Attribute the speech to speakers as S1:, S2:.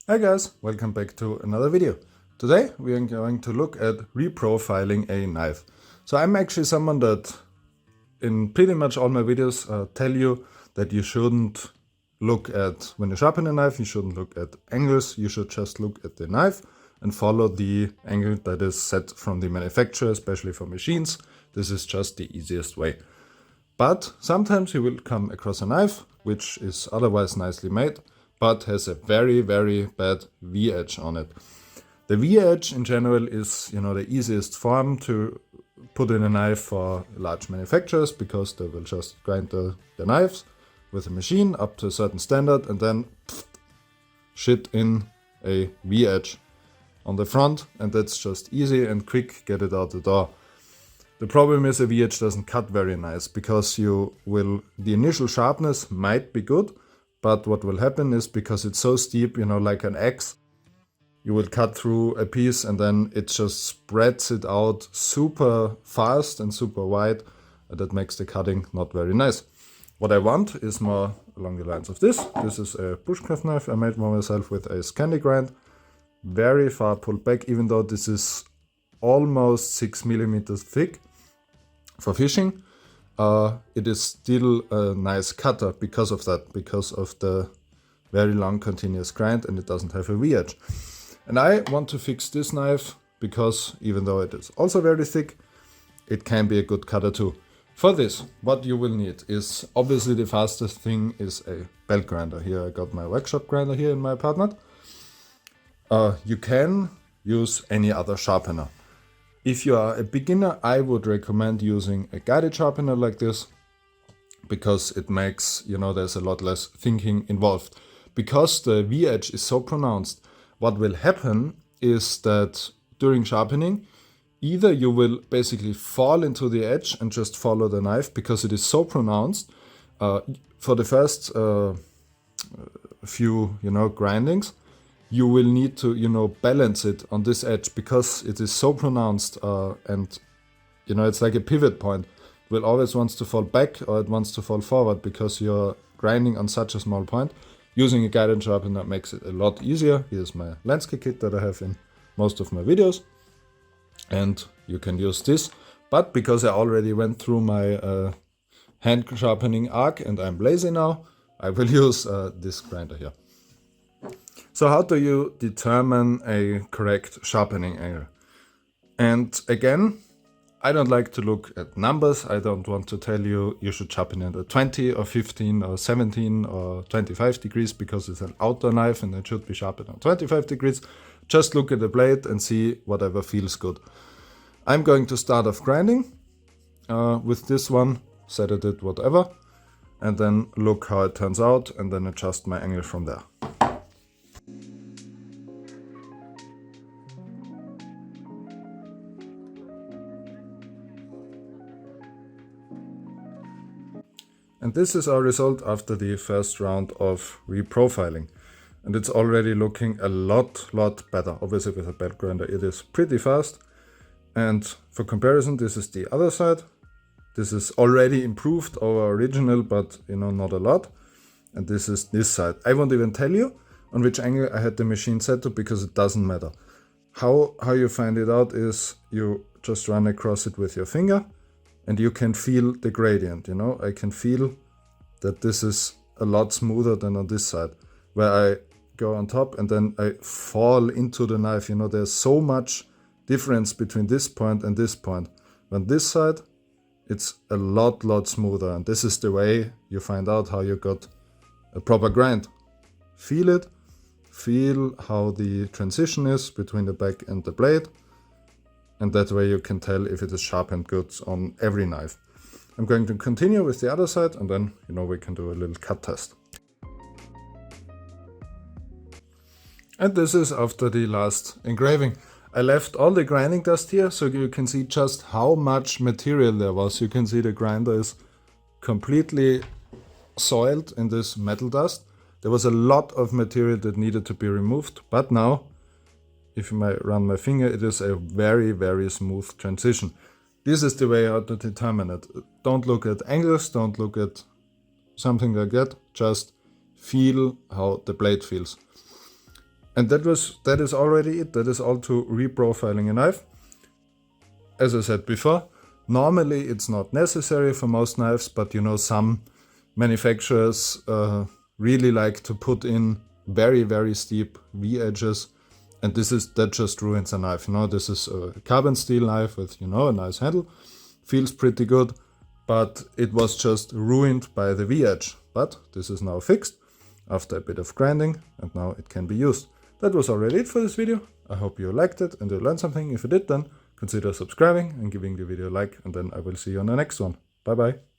S1: Hi guys, welcome back to another video. Today we are going to look at reprofiling a knife. So I'm actually someone that in pretty much all my videos tell you that you shouldn't look at, when you sharpen a knife, you shouldn't look at angles, you should just look at the knife and follow the angle that is set from the manufacturer, especially for machines. This is just the easiest way. But sometimes you will come across a knife which is otherwise nicely made, but has a very bad V-edge on it. The V-edge in general is, the easiest form to put in a knife for large manufacturers, because they will just grind the knives with a machine up to a certain standard and then shit in a V-edge on the front, and that's just easy and quick, get it out the door. The problem is a V-edge doesn't cut very nice, because the initial sharpness might be good, but what will happen is, because it's so steep, like an axe, you will cut through a piece and then it just spreads it out super fast and super wide. That makes the cutting not very nice. What I want is more along the lines of this. This is a bushcraft knife I made for myself with a Scandi grind. Very far pulled back, even though this is almost 6 millimeters thick for fishing. It is still a nice cutter because of that, because of the very long continuous grind, and it doesn't have a V-edge. And I want to fix this knife because even though it is also very thick, it can be a good cutter too. For this, what you will need is, obviously the fastest thing is a belt grinder. Here I got my workshop grinder here in my apartment. You can use any other sharpener. If you are a beginner, I would recommend using a guided sharpener like this, because it makes, there's a lot less thinking involved. Because the V-edge is so pronounced, what will happen is that during sharpening, either you will basically fall into the edge and just follow the knife because it is so pronounced. For the first few, grindings, you will need to, balance it on this edge because it is so pronounced, and, it's like a pivot point. It will always wants to fall back or it wants to fall forward because you're grinding on such a small point. Using a guided sharpener makes it a lot easier. Here's my landscape kit that I have in most of my videos. And you can use this. But because I already went through my hand sharpening arc and I'm lazy now, I will use this grinder here. So how do you determine a correct sharpening angle? And again, I don't like to look at numbers. I don't want to tell you should sharpen it at 20 or 15 or 17 or 25 degrees because it's an outdoor knife and it should be sharpened at 25 degrees. Just look at the blade and see whatever feels good. I'm going to start off grinding with this one, set it at whatever, and then look how it turns out and then adjust my angle from there. And this is our result after the first round of reprofiling. And it's already looking a lot better. Obviously with a belt grinder it is pretty fast. And for comparison, this is the other side. This is already improved over original, but not a lot. And this is this side. I won't even tell you on which angle I had the machine set to, because it doesn't matter. How you find it out is you just run across it with your finger. And you can feel the gradient, I can feel that this is a lot smoother than on this side, where I go on top and then I fall into the knife. There's so much difference between this point and this point. On this side, it's a lot smoother. And this is the way you find out how you got a proper grind. Feel it, feel how the transition is between the back and the blade. And that way you can tell if it is sharpened good on every knife. I'm going to continue with the other side and then, we can do a little cut test. And this is after the last engraving. I left all the grinding dust here so you can see just how much material there was. You can see the grinder is completely soiled in this metal dust. There was a lot of material that needed to be removed, but now, if you might run my finger, it is a very smooth transition. This is the way how to determine it. Don't look at angles, don't look at something like that, just feel how the blade feels. And that is already it. That is all to reprofiling a knife. As I said before, normally it's not necessary for most knives, but you know, some manufacturers really like to put in very, very steep V-edges, and that just ruins a knife. You know, this is a carbon steel knife with, you know, a nice handle, feels pretty good, but it was just ruined by the V-edge. But this is now fixed after a bit of grinding, and now it can be used. That was already it for this video. I hope you liked it and you learned something. If you did, then consider subscribing and giving the video a like, and then I will see you on the next one. Bye bye.